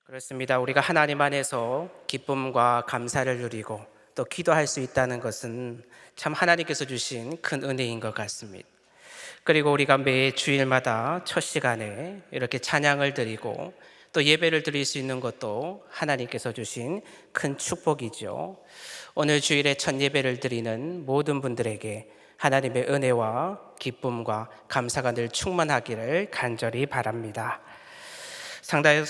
그렇습니다. 우리가 하나님 안에서 기쁨과 감사를 누리고 또 기도할 수 있다는 것은 참 하나님께서 주신 큰 은혜인 것 같습니다. 그리고 우리가 매 주일마다 첫 시간에 이렇게 찬양을 드리고 또 예배를 드릴 수 있는 것도 하나님께서 주신 큰 축복이죠. 오늘 주일에 첫 예배를 드리는 모든 분들에게 하나님의 은혜와 기쁨과 감사가 늘 충만하기를 간절히 바랍니다. 상당히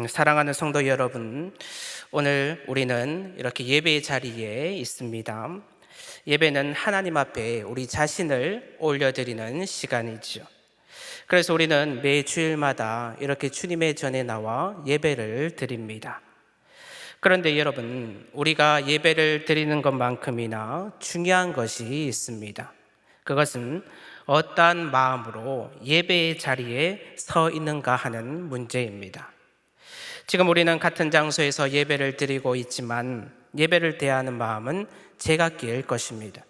사랑하는 성도 여러분, 오늘 우리는 이렇게 예배의 자리에 있습니다. 예배는 하나님 앞에 우리 자신을 올려드리는 시간이죠. 그래서 우리는 매 주일마다 이렇게 주님의 전에 나와 예배를 드립니다. 그런데 여러분, 우리가 예배를 드리는 것만큼이나 중요한 것이 있습니다. 그것은 어떠한 마음으로 예배의 자리에 서 있는가 하는 문제입니다. 지금 우리는 같은 장소에서 예배를 드리고 있지만 예배를 대하는 마음은 제각기일 것입니다.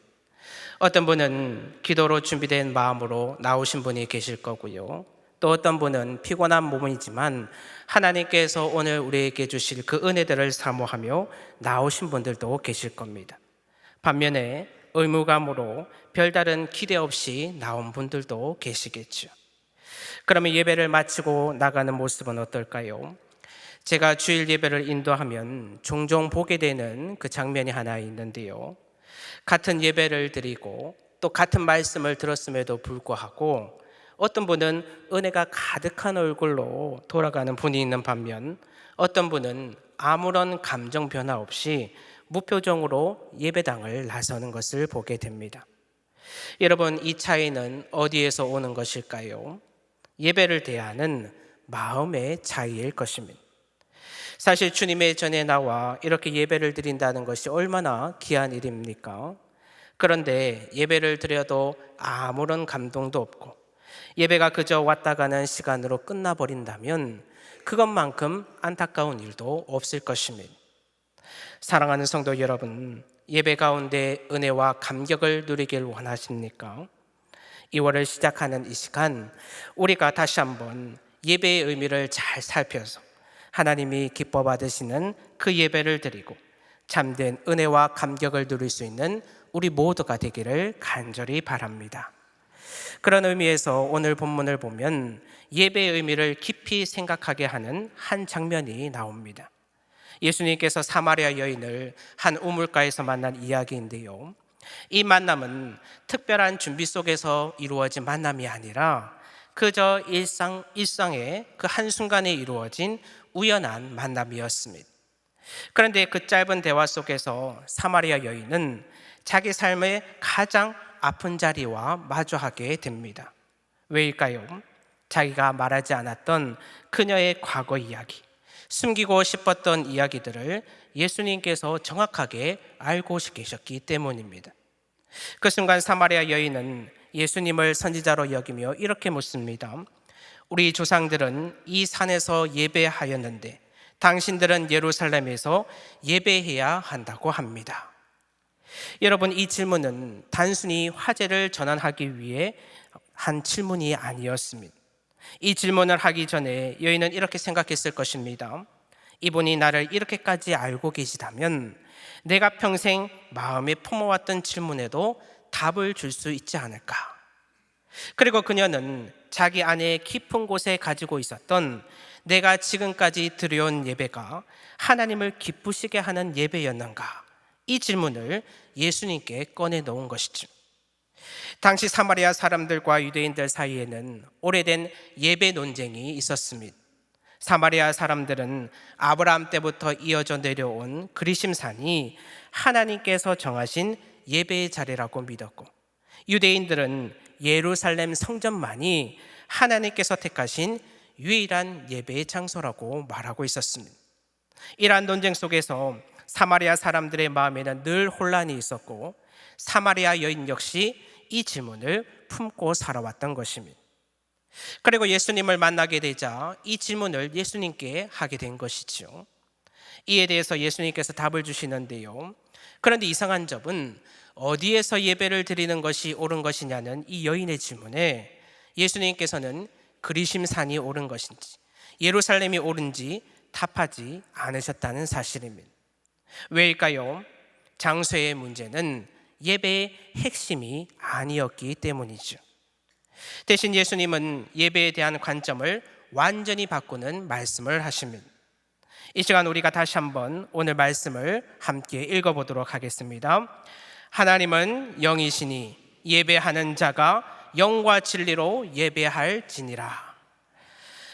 어떤 분은 기도로 준비된 마음으로 나오신 분이 계실 거고요. 또 어떤 분은 피곤한 몸이지만 하나님께서 오늘 우리에게 주실 그 은혜들을 사모하며 나오신 분들도 계실 겁니다. 반면에 의무감으로 별다른 기대 없이 나온 분들도 계시겠죠. 그러면 예배를 마치고 나가는 모습은 어떨까요? 제가 주일 예배를 인도하면 종종 보게 되는 그 장면이 하나 있는데요. 같은 예배를 드리고 또 같은 말씀을 들었음에도 불구하고 어떤 분은 은혜가 가득한 얼굴로 돌아가는 분이 있는 반면 어떤 분은 아무런 감정 변화 없이 무표정으로 예배당을 나서는 것을 보게 됩니다. 여러분, 이 차이는 어디에서 오는 것일까요? 예배를 대하는 마음의 차이일 것입니다. 사실 주님의 전에 나와 이렇게 예배를 드린다는 것이 얼마나 귀한 일입니까? 그런데 예배를 드려도 아무런 감동도 없고 예배가 그저 왔다 가는 시간으로 끝나버린다면 그것만큼 안타까운 일도 없을 것입니다. 사랑하는 성도 여러분, 예배 가운데 은혜와 감격을 누리길 원하십니까? 2월을 시작하는 이 시간, 우리가 다시 한번 예배의 의미를 잘 살펴서 하나님이 기뻐 받으시는 그 예배를 드리고 참된 은혜와 감격을 누릴 수 있는 우리 모두가 되기를 간절히 바랍니다. 그런 의미에서 오늘 본문을 보면 예배의 의미를 깊이 생각하게 하는 한 장면이 나옵니다. 예수님께서 사마리아 여인을 한 우물가에서 만난 이야기인데요. 이 만남은 특별한 준비 속에서 이루어진 만남이 아니라 그저 일상의 그 한순간에 이루어진 우연한 만남이었습니다. 그런데 그 짧은 대화 속에서 사마리아 여인은 자기 삶의 가장 아픈 자리와 마주하게 됩니다. 왜일까요? 자기가 말하지 않았던 그녀의 과거 이야기, 숨기고 싶었던 이야기들을 예수님께서 정확하게 알고 계셨기 때문입니다. 그 순간 사마리아 여인은 예수님을 선지자로 여기며 이렇게 묻습니다. 우리 조상들은 이 산에서 예배하였는데 당신들은 예루살렘에서 예배해야 한다고 합니다. 여러분, 이 질문은 단순히 화제를 전환하기 위해 한 질문이 아니었습니다. 이 질문을 하기 전에 여인은 이렇게 생각했을 것입니다. 이분이 나를 이렇게까지 알고 계시다면 내가 평생 마음에 품어왔던 질문에도 답을 줄 수 있지 않을까. 그리고 그녀는 자기 안에 깊은 곳에 가지고 있었던 내가 지금까지 드려온 예배가 하나님을 기쁘시게 하는 예배였는가, 이 질문을 예수님께 꺼내 놓은 것이죠. 당시 사마리아 사람들과 유대인들 사이에는 오래된 예배 논쟁이 있었습니다. 사마리아 사람들은 아브라함 때부터 이어져 내려온 그리심산이 하나님께서 정하신 예배의 자리라고 믿었고, 유대인들은 예루살렘 성전만이 하나님께서 택하신 유일한 예배의 장소라고 말하고 있었습니다. 이러한 논쟁 속에서 사마리아 사람들의 마음에는 늘 혼란이 있었고 사마리아 여인 역시 이 질문을 품고 살아왔던 것입니다. 그리고 예수님을 만나게 되자 이 질문을 예수님께 하게 된 것이죠. 이에 대해서 예수님께서 답을 주시는데요. 그런데 이상한 점은 어디에서 예배를 드리는 것이 옳은 것이냐는 이 여인의 질문에 예수님께서는 그리심산이 옳은 것인지 예루살렘이 옳은지 답하지 않으셨다는 사실입니다. 왜일까요? 장소의 문제는 예배의 핵심이 아니었기 때문이죠. 대신 예수님은 예배에 대한 관점을 완전히 바꾸는 말씀을 하십니다. 이 시간 우리가 다시 한번 오늘 말씀을 함께 읽어보도록 하겠습니다. 하나님은 영이시니 예배하는 자가 영과 진리로 예배할지니라.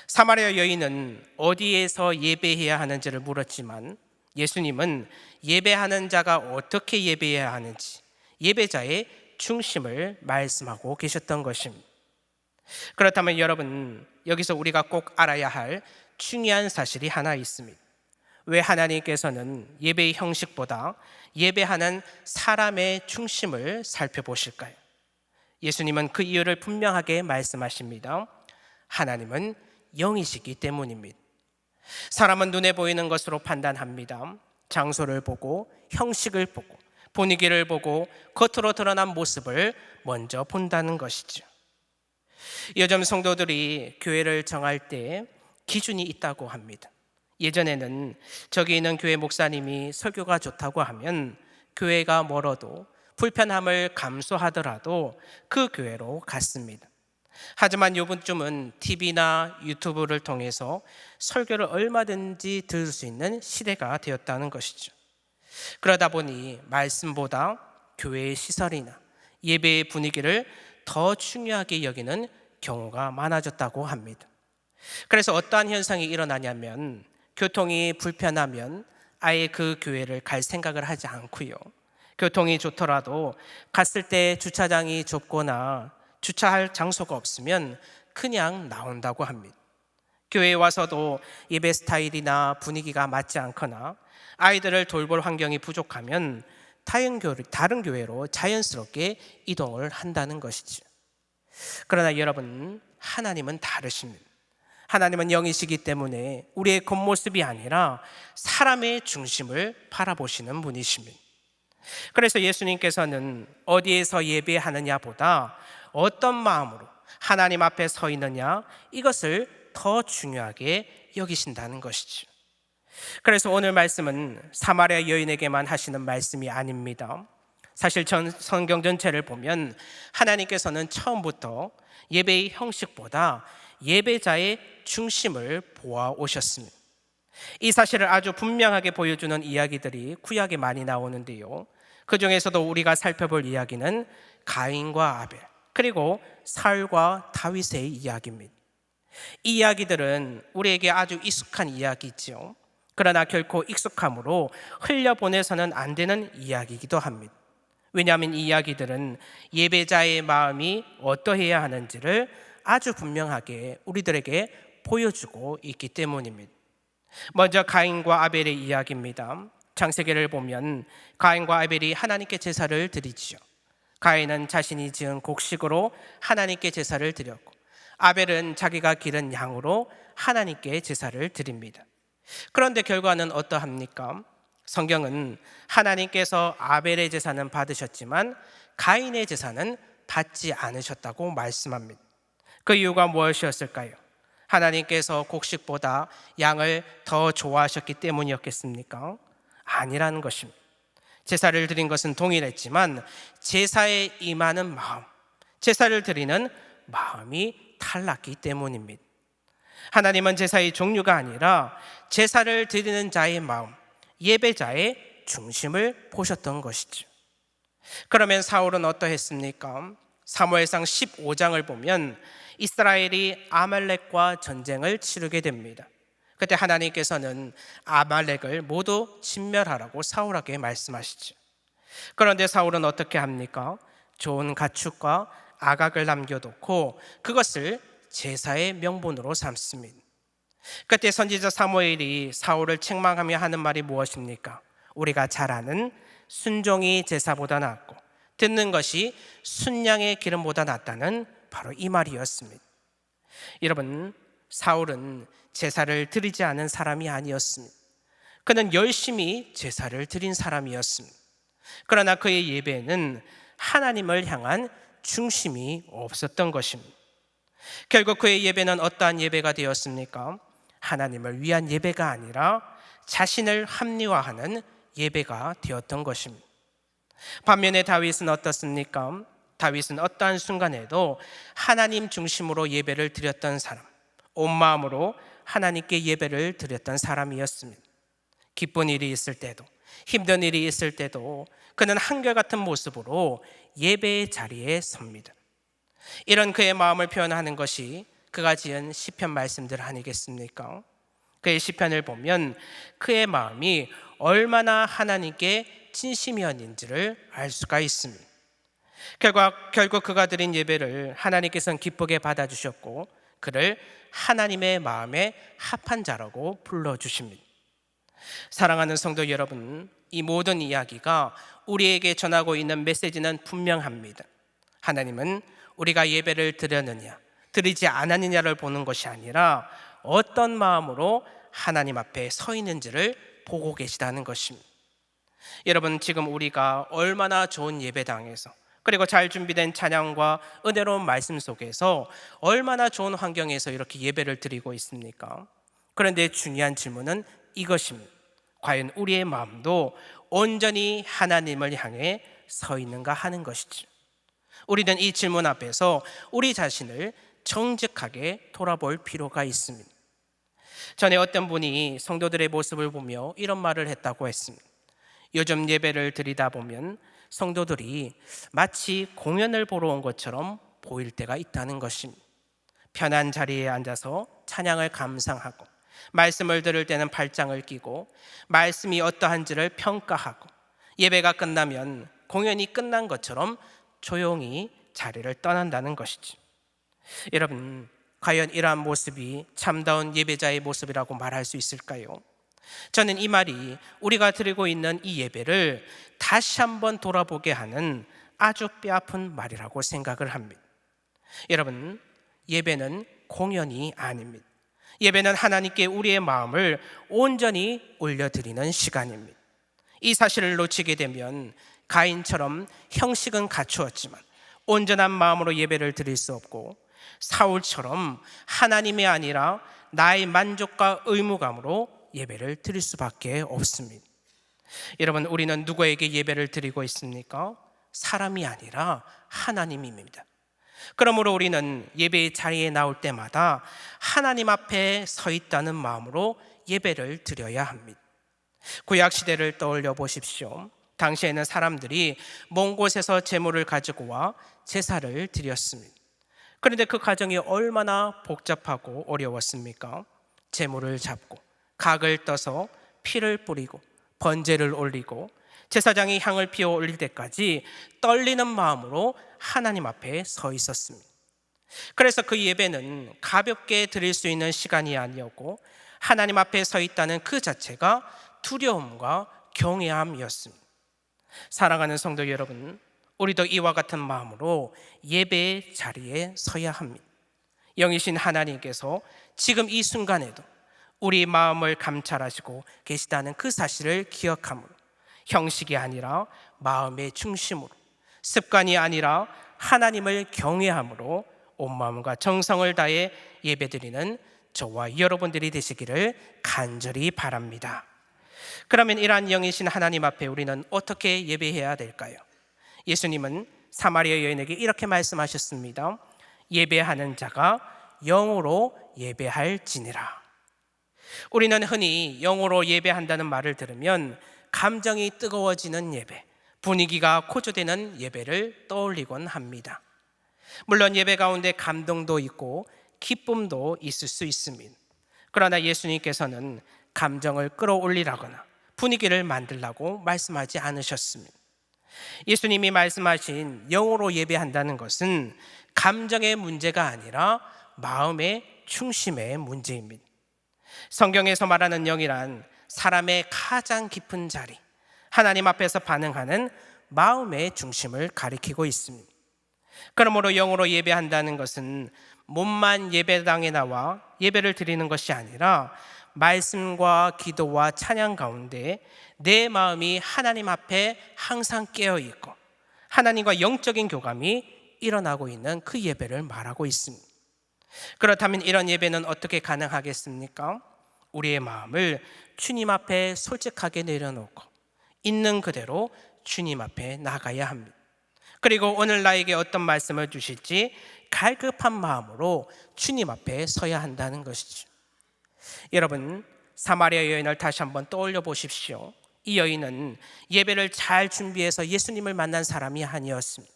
사마리아 여인은 어디에서 예배해야 하는지를 물었지만 예수님은 예배하는 자가 어떻게 예배해야 하는지 예배자의 중심을 말씀하고 계셨던 것입니다. 그렇다면 여러분, 여기서 우리가 꼭 알아야 할 중요한 사실이 하나 있습니다. 왜 하나님께서는 예배의 형식보다 예배하는 사람의 중심을 살펴보실까요? 예수님은 그 이유를 분명하게 말씀하십니다. 하나님은 영이시기 때문입니다. 사람은 눈에 보이는 것으로 판단합니다. 장소를 보고, 형식을 보고, 분위기를 보고, 겉으로 드러난 모습을 먼저 본다는 것이죠. 요즘 성도들이 교회를 정할 때 기준이 있다고 합니다. 예전에는 저기 있는 교회 목사님이 설교가 좋다고 하면 교회가 멀어도 불편함을 감수하더라도 그 교회로 갔습니다. 하지만 요즘은 TV나 유튜브를 통해서 설교를 얼마든지 들을 수 있는 시대가 되었다는 것이죠. 그러다 보니 말씀보다 교회의 시설이나 예배의 분위기를 더 중요하게 여기는 경우가 많아졌다고 합니다. 그래서 어떠한 현상이 일어나냐면 교통이 불편하면 아예 그 교회를 갈 생각을 하지 않고요. 교통이 좋더라도 갔을 때 주차장이 좁거나 주차할 장소가 없으면 그냥 나온다고 합니다. 교회에 와서도 예배 스타일이나 분위기가 맞지 않거나 아이들을 돌볼 환경이 부족하면 다른 교회로 자연스럽게 이동을 한다는 것이죠. 그러나 여러분, 하나님은 다르십니다. 하나님은 영이시기 때문에 우리의 겉모습이 아니라 사람의 중심을 바라보시는 분이십니다. 그래서 예수님께서는 어디에서 예배하느냐보다 어떤 마음으로 하나님 앞에 서 있느냐, 이것을 더 중요하게 여기신다는 것이죠. 그래서 오늘 말씀은 사마리아 여인에게만 하시는 말씀이 아닙니다. 사실 성경 전체를 보면 하나님께서는 처음부터 예배의 형식보다 예배자의 중심을 보아 오셨습니다. 이 사실을 아주 분명하게 보여주는 이야기들이 구약에 많이 나오는데요. 그 중에서도 우리가 살펴볼 이야기는 가인과 아벨, 그리고 사울과 다윗의 이야기입니다. 이 이야기들은 우리에게 아주 익숙한 이야기죠. 그러나 결코 익숙함으로 흘려보내서는 안 되는 이야기이기도 합니다. 왜냐하면 이 이야기들은 예배자의 마음이 어떠해야 하는지를 아주 분명하게 우리들에게 보여주고 있기 때문입니다. 먼저 가인과 아벨의 이야기입니다. 창세기를 보면 가인과 아벨이 하나님께 제사를 드리지요. 가인은 자신이 지은 곡식으로 하나님께 제사를 드렸고 아벨은 자기가 기른 양으로 하나님께 제사를 드립니다. 그런데 결과는 어떠합니까? 성경은 하나님께서 아벨의 제사는 받으셨지만 가인의 제사는 받지 않으셨다고 말씀합니다. 그 이유가 무엇이었을까요? 하나님께서 곡식보다 양을 더 좋아하셨기 때문이었겠습니까? 아니라는 것입니다. 제사를 드린 것은 동일했지만 제사에 임하는 마음, 제사를 드리는 마음이 달랐기 때문입니다. 하나님은 제사의 종류가 아니라 제사를 드리는 자의 마음, 예배자의 중심을 보셨던 것이죠. 그러면 사울은 어떠했습니까? 사무엘상 15장을 보면 이스라엘이 아말렉과 전쟁을 치르게 됩니다. 그때 하나님께서는 아말렉을 모두 진멸하라고 사울에게 말씀하시죠. 그런데 사울은 어떻게 합니까? 좋은 가축과 아각을 남겨놓고 그것을 제사의 명분으로 삼습니다. 그때 선지자 사무엘이 사울을 책망하며 하는 말이 무엇입니까? 우리가 잘 아는 순종이 제사보다 낫고 듣는 것이 순양의 기름보다 낫다는 바로 이 말이었습니다. 여러분, 사울은 제사를 드리지 않은 사람이 아니었습니다. 그는 열심히 제사를 드린 사람이었습니다. 그러나 그의 예배에는 하나님을 향한 중심이 없었던 것입니다. 결국 그의 예배는 어떠한 예배가 되었습니까? 하나님을 위한 예배가 아니라 자신을 합리화하는 예배가 되었던 것입니다. 반면에 다윗은 어떻습니까? 다윗은 어떠한 순간에도 하나님 중심으로 예배를 드렸던 사람, 온 마음으로 하나님께 예배를 드렸던 사람이었습니다. 기쁜 일이 있을 때도, 힘든 일이 있을 때도 그는 한결같은 모습으로 예배의 자리에 섭니다. 이런 그의 마음을 표현하는 것이 그가 지은 시편 말씀들 아니겠습니까? 그의 시편을 보면 그의 마음이 얼마나 하나님께 진심이었는지를 알 수가 있습니다. 결국 그가 드린 예배를 하나님께서는 기쁘게 받아주셨고 그를 하나님의 마음에 합한 자라고 불러주십니다. 사랑하는 성도 여러분, 이 모든 이야기가 우리에게 전하고 있는 메시지는 분명합니다. 하나님은 우리가 예배를 드렸느냐 드리지 않았느냐를 보는 것이 아니라 어떤 마음으로 하나님 앞에 서 있는지를 보고 계시다는 것입니다. 여러분, 지금 우리가 얼마나 좋은 예배당에서 그리고 잘 준비된 찬양과 은혜로운 말씀 속에서 얼마나 좋은 환경에서 이렇게 예배를 드리고 있습니까? 그런데 중요한 질문은 이것입니다. 과연 우리의 마음도 온전히 하나님을 향해 서 있는가 하는 것이죠. 우리는 이 질문 앞에서 우리 자신을 정직하게 돌아볼 필요가 있습니다. 전에 어떤 분이 성도들의 모습을 보며 이런 말을 했다고 했습니다. 요즘 예배를 드리다 보면 성도들이 마치 공연을 보러 온 것처럼 보일 때가 있다는 것입니다. 편한 자리에 앉아서 찬양을 감상하고 말씀을 들을 때는 발장을 끼고 말씀이 어떠한지를 평가하고 예배가 끝나면 공연이 끝난 것처럼 조용히 자리를 떠난다는 것이지. 여러분, 과연 이러한 모습이 참다운 예배자의 모습이라고 말할 수 있을까요? 저는 이 말이 우리가 드리고 있는 이 예배를 다시 한번 돌아보게 하는 아주 뼈아픈 말이라고 생각을 합니다. 여러분, 예배는 공연이 아닙니다. 예배는 하나님께 우리의 마음을 온전히 올려드리는 시간입니다. 이 사실을 놓치게 되면 가인처럼 형식은 갖추었지만 온전한 마음으로 예배를 드릴 수 없고, 사울처럼 하나님이 아니라 나의 만족과 의무감으로 예배를 드릴 수밖에 없습니다. 여러분, 우리는 누구에게 예배를 드리고 있습니까? 사람이 아니라 하나님입니다. 그러므로 우리는 예배의 자리에 나올 때마다 하나님 앞에 서 있다는 마음으로 예배를 드려야 합니다. 구약 시대를 떠올려 보십시오. 당시에는 사람들이 먼 곳에서 제물을 가지고 와 제사를 드렸습니다. 그런데 그 과정이 얼마나 복잡하고 어려웠습니까? 제물을 잡고 각을 떠서 피를 뿌리고 번제를 올리고 제사장이 향을 피워 올릴 때까지 떨리는 마음으로 하나님 앞에 서 있었습니다. 그래서 그 예배는 가볍게 드릴 수 있는 시간이 아니었고, 하나님 앞에 서 있다는 그 자체가 두려움과 경외함이었습니다. 사랑하는 성도 여러분, 우리도 이와 같은 마음으로 예배의 자리에 서야 합니다. 영이신 하나님께서 지금 이 순간에도 우리 마음을 감찰하시고 계시다는 그 사실을 기억함으로, 형식이 아니라 마음의 중심으로, 습관이 아니라 하나님을 경외함으로 온 마음과 정성을 다해 예배드리는 저와 여러분들이 되시기를 간절히 바랍니다. 그러면 이러한 영이신 하나님 앞에 우리는 어떻게 예배해야 될까요? 예수님은 사마리아 여인에게 이렇게 말씀하셨습니다. 예배하는 자가 영으로 예배할지니라. 우리는 흔히 영으로 예배한다는 말을 들으면 감정이 뜨거워지는 예배, 분위기가 고조되는 예배를 떠올리곤 합니다. 물론 예배 가운데 감동도 있고 기쁨도 있을 수 있습니다. 그러나 예수님께서는 감정을 끌어올리라거나 분위기를 만들라고 말씀하지 않으셨습니다. 예수님이 말씀하신 영으로 예배한다는 것은 감정의 문제가 아니라 마음의 중심의 문제입니다. 성경에서 말하는 영이란 사람의 가장 깊은 자리, 하나님 앞에서 반응하는 마음의 중심을 가리키고 있습니다. 그러므로 영으로 예배한다는 것은 몸만 예배당에 나와 예배를 드리는 것이 아니라 말씀과 기도와 찬양 가운데 내 마음이 하나님 앞에 항상 깨어있고 하나님과 영적인 교감이 일어나고 있는 그 예배를 말하고 있습니다. 그렇다면 이런 예배는 어떻게 가능하겠습니까? 우리의 마음을 주님 앞에 솔직하게 내려놓고 있는 그대로 주님 앞에 나가야 합니다. 그리고 오늘 나에게 어떤 말씀을 주실지 갈급한 마음으로 주님 앞에 서야 한다는 것이죠. 여러분, 사마리아 여인을 다시 한번 떠올려 보십시오. 이 여인은 예배를 잘 준비해서 예수님을 만난 사람이 아니었습니다.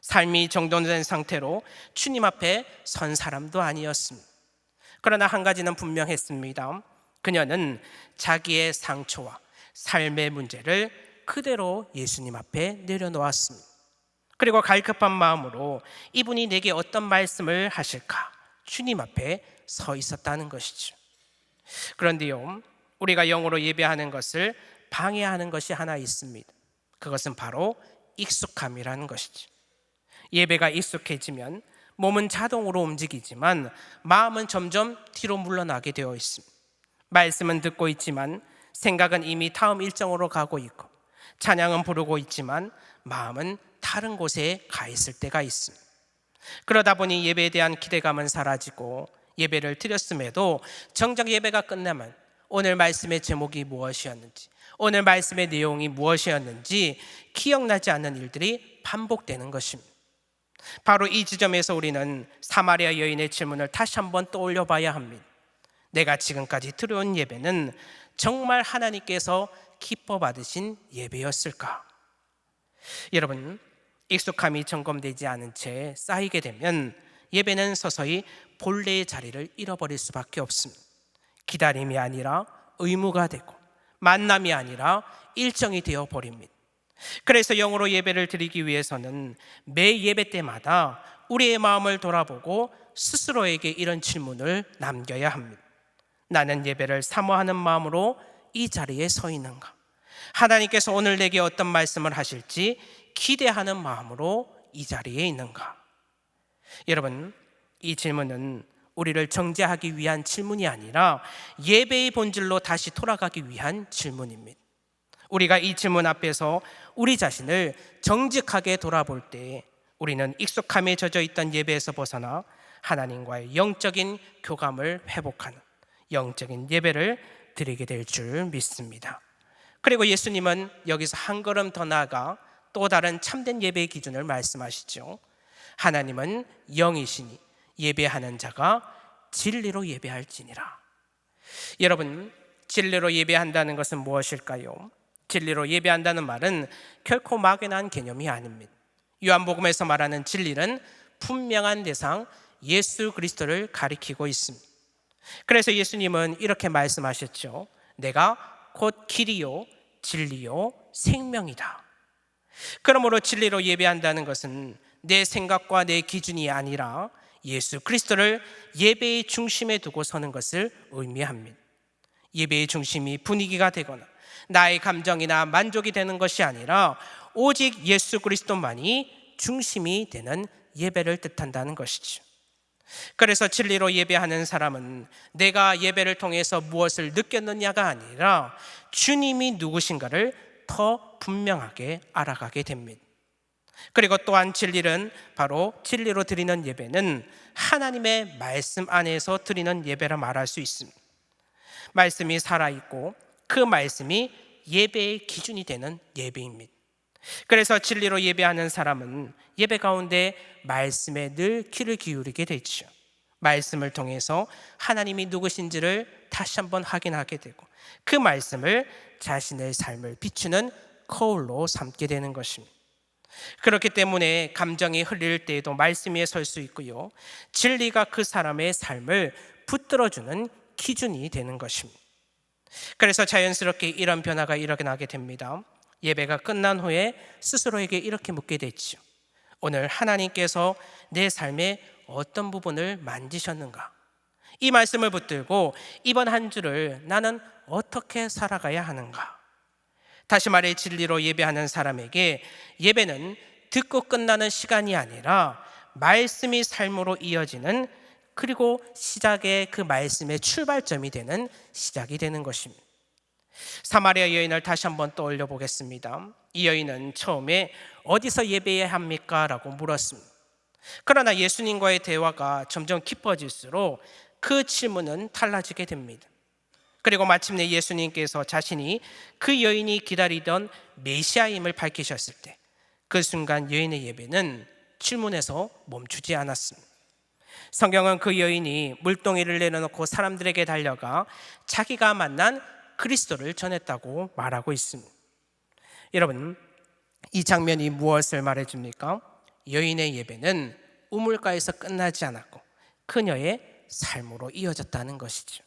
삶이 정돈된 상태로 주님 앞에 선 사람도 아니었습니다. 그러나 한 가지는 분명했습니다. 그녀는 자기의 상처와 삶의 문제를 그대로 예수님 앞에 내려놓았습니다. 그리고 갈급한 마음으로 이분이 내게 어떤 말씀을 하실까 주님 앞에 서 있었다는 것이죠. 그런데요, 우리가 영으로 예배하는 것을 방해하는 것이 하나 있습니다. 그것은 바로 익숙함이라는 것이죠. 예배가 익숙해지면 몸은 자동으로 움직이지만 마음은 점점 뒤로 물러나게 되어 있습니다. 말씀은 듣고 있지만 생각은 이미 다음 일정으로 가고 있고, 찬양은 부르고 있지만 마음은 다른 곳에 가 있을 때가 있습니다. 그러다 보니 예배에 대한 기대감은 사라지고, 예배를 드렸음에도 정작 예배가 끝나면 오늘 말씀의 제목이 무엇이었는지, 오늘 말씀의 내용이 무엇이었는지 기억나지 않는 일들이 반복되는 것입니다. 바로 이 지점에서 우리는 사마리아 여인의 질문을 다시 한번 떠올려 봐야 합니다. 내가 지금까지 드려온 예배는 정말 하나님께서 기뻐 받으신 예배였을까? 여러분, 익숙함이 점검되지 않은 채 쌓이게 되면 예배는 서서히 본래의 자리를 잃어버릴 수밖에 없습니다. 기다림이 아니라 의무가 되고, 만남이 아니라 일정이 되어 버립니다. 그래서 영으로 예배를 드리기 위해서는 매 예배 때마다 우리의 마음을 돌아보고 스스로에게 이런 질문을 남겨야 합니다. 나는 예배를 사모하는 마음으로 이 자리에 서 있는가? 하나님께서 오늘 내게 어떤 말씀을 하실지 기대하는 마음으로 이 자리에 있는가? 여러분, 이 질문은 우리를 정죄하기 위한 질문이 아니라 예배의 본질로 다시 돌아가기 위한 질문입니다. 우리가 이 질문 앞에서 우리 자신을 정직하게 돌아볼 때 우리는 익숙함에 젖어 있던 예배에서 벗어나 하나님과의 영적인 교감을 회복하는 영적인 예배를 드리게 될 줄 믿습니다. 그리고 예수님은 여기서 한 걸음 더 나아가 또 다른 참된 예배의 기준을 말씀하시죠. 하나님은 영이시니 예배하는 자가 진리로 예배할지니라. 여러분, 진리로 예배한다는 것은 무엇일까요? 진리로 예배한다는 말은 결코 막연한 개념이 아닙니다. 요한복음에서 말하는 진리는 분명한 대상 예수 그리스도를 가리키고 있습니다. 그래서 예수님은 이렇게 말씀하셨죠. 내가 곧 길이요 진리요 생명이다. 그러므로 진리로 예배한다는 것은 내 생각과 내 기준이 아니라 예수 그리스도를 예배의 중심에 두고 서는 것을 의미합니다. 예배의 중심이 분위기가 되거나 나의 감정이나 만족이 되는 것이 아니라 오직 예수 그리스도만이 중심이 되는 예배를 뜻한다는 것이죠. 그래서 진리로 예배하는 사람은 내가 예배를 통해서 무엇을 느꼈느냐가 아니라 주님이 누구신가를 더 분명하게 알아가게 됩니다. 그리고 또한 진리는 바로 진리로 드리는 예배는 하나님의 말씀 안에서 드리는 예배라 말할 수 있습니다. 말씀이 살아있고 그 말씀이 예배의 기준이 되는 예배입니다. 그래서 진리로 예배하는 사람은 예배 가운데 말씀에 늘 귀를 기울이게 되죠. 말씀을 통해서 하나님이 누구신지를 다시 한번 확인하게 되고 그 말씀을 자신의 삶을 비추는 거울로 삼게 되는 것입니다. 그렇기 때문에 감정이 흘릴 때에도 말씀 위에 설 수 있고요, 진리가 그 사람의 삶을 붙들어주는 기준이 되는 것입니다. 그래서 자연스럽게 이런 변화가 일어나게 됩니다. 예배가 끝난 후에 스스로에게 이렇게 묻게 됐죠. 오늘 하나님께서 내 삶의 어떤 부분을 만지셨는가? 이 말씀을 붙들고 이번 한 주를 나는 어떻게 살아가야 하는가? 다시 말해 진리로 예배하는 사람에게 예배는 듣고 끝나는 시간이 아니라 말씀이 삶으로 이어지는, 그리고 시작의 그 말씀의 출발점이 되는 시작이 되는 것입니다. 사마리아 여인을 다시 한번 떠올려 보겠습니다. 이 여인은 처음에 어디서 예배해야 합니까? 라고 물었습니다. 그러나 예수님과의 대화가 점점 깊어질수록 그 질문은 달라지게 됩니다. 그리고 마침내 예수님께서 자신이 그 여인이 기다리던 메시아임을 밝히셨을 때 그 순간 여인의 예배는 질문에서 멈추지 않았습니다. 성경은 그 여인이 물동이를 내려놓고 사람들에게 달려가 자기가 만난 그리스도를 전했다고 말하고 있습니다. 여러분, 이 장면이 무엇을 말해줍니까? 여인의 예배는 우물가에서 끝나지 않았고 그녀의 삶으로 이어졌다는 것이죠.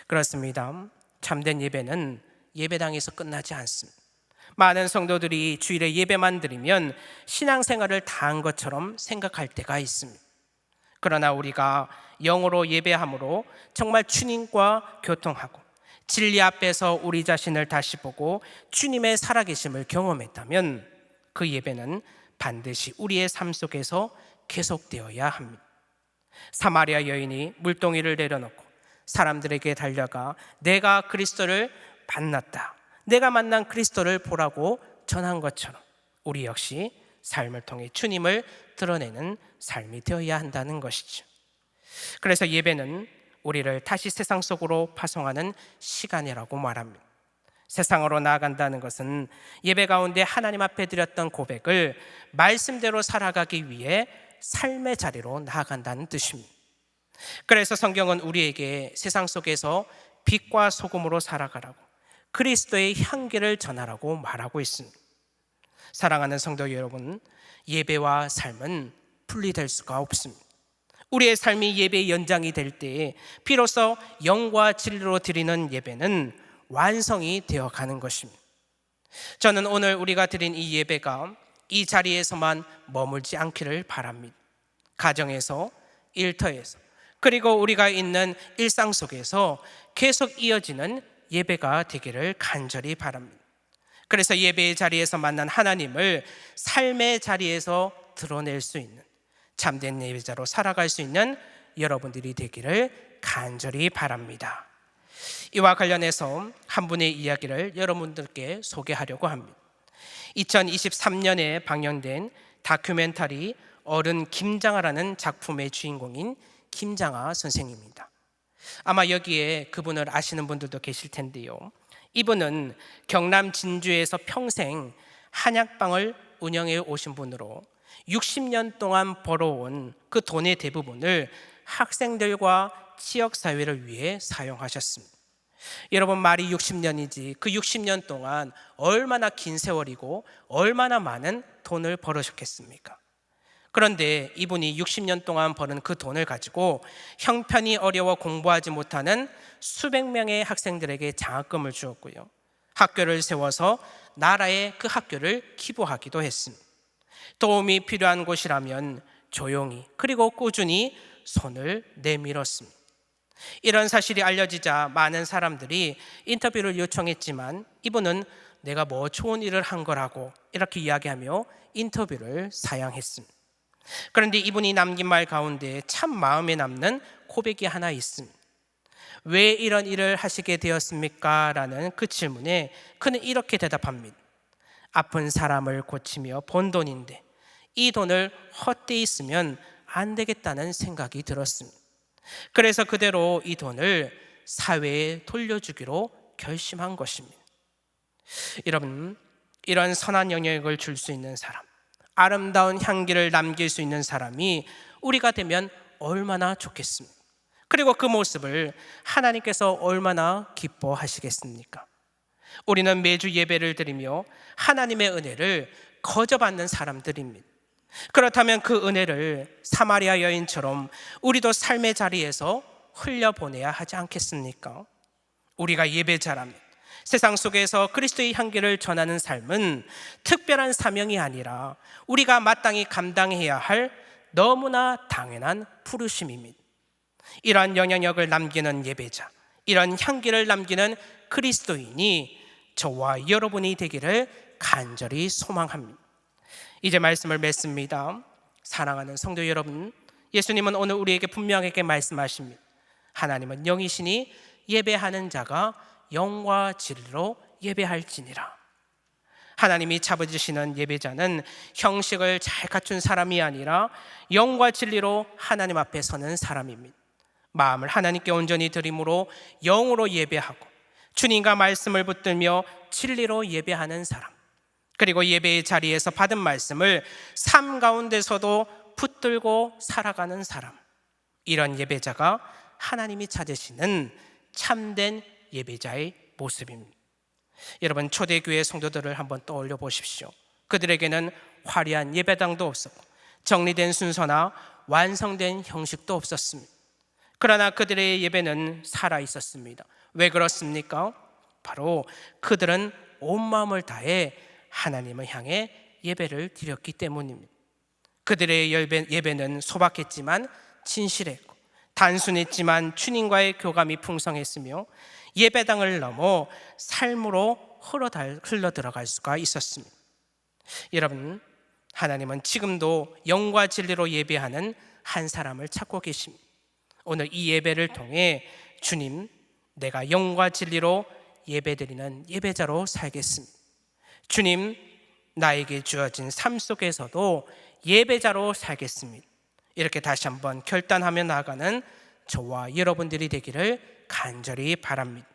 그렇습니다. 참된 예배는 예배당에서 끝나지 않습니다. 많은 성도들이 주일에 예배만 드리면 신앙생활을 다한 것처럼 생각할 때가 있습니다. 그러나 우리가 영으로 예배함으로 정말 주님과 교통하고 진리 앞에서 우리 자신을 다시 보고 주님의 살아계심을 경험했다면 그 예배는 반드시 우리의 삶 속에서 계속되어야 합니다. 사마리아 여인이 물동이를 내려놓고 사람들에게 달려가 내가 그리스도를 만났다, 내가 만난 그리스도를 보라고 전한 것처럼 우리 역시 삶을 통해 주님을 드러내는 삶이 되어야 한다는 것이죠. 그래서 예배는 우리를 다시 세상 속으로 파송하는 시간이라고 말합니다. 세상으로 나아간다는 것은 예배 가운데 하나님 앞에 드렸던 고백을 말씀대로 살아가기 위해 삶의 자리로 나아간다는 뜻입니다. 그래서 성경은 우리에게 세상 속에서 빛과 소금으로 살아가라고 그리스도의 향기를 전하라고 말하고 있습니다. 사랑하는 성도 여러분, 예배와 삶은 분리될 수가 없습니다. 우리의 삶이 예배의 연장이 될 때에 비로소 영과 진리로 드리는 예배는 완성이 되어가는 것입니다. 저는 오늘 우리가 드린 이 예배가 이 자리에서만 머물지 않기를 바랍니다. 가정에서, 일터에서, 그리고 우리가 있는 일상 속에서 계속 이어지는 예배가 되기를 간절히 바랍니다. 그래서 예배의 자리에서 만난 하나님을 삶의 자리에서 드러낼 수 있는 참된 예배자로 살아갈 수 있는 여러분들이 되기를 간절히 바랍니다. 이와 관련해서 한 분의 이야기를 여러분들께 소개하려고 합니다. 2023년에 방영된 다큐멘터리 어른 김장하라는 작품의 주인공인 김장하 선생입니다. 아마 여기에 그분을 아시는 분들도 계실 텐데요. 이분은 경남 진주에서 평생 한약방을 운영해 오신 분으로 60년 동안 벌어온 그 돈의 대부분을 학생들과 지역사회를 위해 사용하셨습니다. 여러분, 말이 60년이지 그 60년 동안 얼마나 긴 세월이고 얼마나 많은 돈을 벌으셨겠습니까? 그런데 이분이 60년 동안 버는 그 돈을 가지고 형편이 어려워 공부하지 못하는 수백 명의 학생들에게 장학금을 주었고요, 학교를 세워서 나라에 그 학교를 기부하기도 했습니다. 도움이 필요한 곳이라면 조용히 그리고 꾸준히 손을 내밀었습니다. 이런 사실이 알려지자 많은 사람들이 인터뷰를 요청했지만 이분은 내가 뭐 좋은 일을 한 거라고 이렇게 이야기하며 인터뷰를 사양했습니다. 그런데 이분이 남긴 말 가운데 참 마음에 남는 고백이 하나 있습니다. 왜 이런 일을 하시게 되었습니까? 라는 그 질문에 그는 이렇게 대답합니다. 아픈 사람을 고치며 번 돈인데 이 돈을 헛되이 쓰면 안 되겠다는 생각이 들었습니다. 그래서 그대로 이 돈을 사회에 돌려주기로 결심한 것입니다. 여러분, 이런 선한 영향을 줄 수 있는 사람, 아름다운 향기를 남길 수 있는 사람이 우리가 되면 얼마나 좋겠습니까? 그리고 그 모습을 하나님께서 얼마나 기뻐하시겠습니까? 우리는 매주 예배를 드리며 하나님의 은혜를 거저받는 사람들입니다. 그렇다면 그 은혜를 사마리아 여인처럼 우리도 삶의 자리에서 흘려보내야 하지 않겠습니까? 우리가 예배자라면 세상 속에서 그리스도의 향기를 전하는 삶은 특별한 사명이 아니라 우리가 마땅히 감당해야 할 너무나 당연한 부르심입니다. 이러한 영향력을 남기는 예배자, 이런 향기를 남기는 그리스도인이 저와 여러분이 되기를 간절히 소망합니다. 이제 말씀을 맺습니다. 사랑하는 성도 여러분, 예수님은 오늘 우리에게 분명하게 말씀하십니다. 하나님은 영이시니 예배하는 자가 영과 진리로 예배할지니라. 하나님이 잡아주시는 예배자는 형식을 잘 갖춘 사람이 아니라 영과 진리로 하나님 앞에 서는 사람입니다. 마음을 하나님께 온전히 드림으로 영으로 예배하고 주님과 말씀을 붙들며 진리로 예배하는 사람, 그리고 예배의 자리에서 받은 말씀을 삶 가운데서도 붙들고 살아가는 사람, 이런 예배자가 하나님이 찾으시는 참된 예배자의 모습입니다. 여러분, 초대교회 성도들을 한번 떠올려 보십시오. 그들에게는 화려한 예배당도 없었고 정리된 순서나 완성된 형식도 없었습니다. 그러나 그들의 예배는 살아 있었습니다. 왜 그렇습니까? 바로 그들은 온 마음을 다해 하나님을 향해 예배를 드렸기 때문입니다. 그들의 예배는 소박했지만 진실했고 단순했지만 주님과의 교감이 풍성했으며 예배당을 넘어 삶으로 흘러 들어갈 수가 있었습니다. 여러분, 하나님은 지금도 영과 진리로 예배하는 한 사람을 찾고 계십니다. 오늘 이 예배를 통해 주님, 내가 영과 진리로 예배드리는 예배자로 살겠습니다. 주님, 나에게 주어진 삶 속에서도 예배자로 살겠습니다. 이렇게 다시 한번 결단하며 나아가는 저와 여러분들이 되기를 간절히 바랍니다.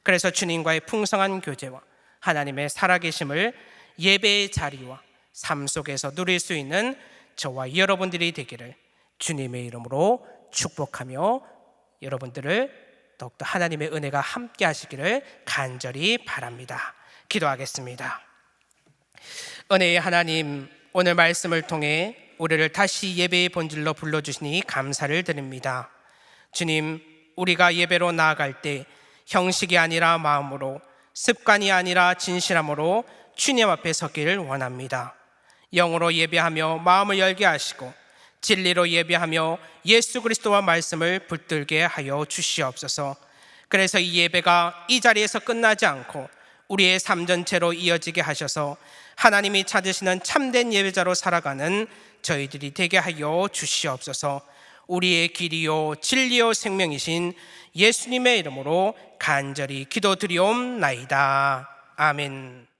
그래서 주님과의 풍성한 교제와 하나님의 살아계심을 예배의 자리와 삶 속에서 누릴 수 있는 저와 여러분들이 되기를 주님의 이름으로 축복하며 여러분들을 더욱더 하나님의 은혜가 함께 하시기를 간절히 바랍니다. 기도하겠습니다. 은혜의 하나님, 오늘 말씀을 통해 우리를 다시 예배의 본질로 불러주시니 감사를 드립니다. 주님, 우리가 예배로 나아갈 때 형식이 아니라 마음으로, 습관이 아니라 진실함으로 주님 앞에 서기를 원합니다. 영으로 예배하며 마음을 열게 하시고 진리로 예배하며 예수 그리스도와 말씀을 붙들게 하여 주시옵소서. 그래서 이 예배가 이 자리에서 끝나지 않고 우리의 삶 전체로 이어지게 하셔서 하나님이 찾으시는 참된 예배자로 살아가는 저희들이 되게 하여 주시옵소서. 우리의 길이요 진리요 생명이신 예수님의 이름으로 간절히 기도드리옵나이다. 아멘.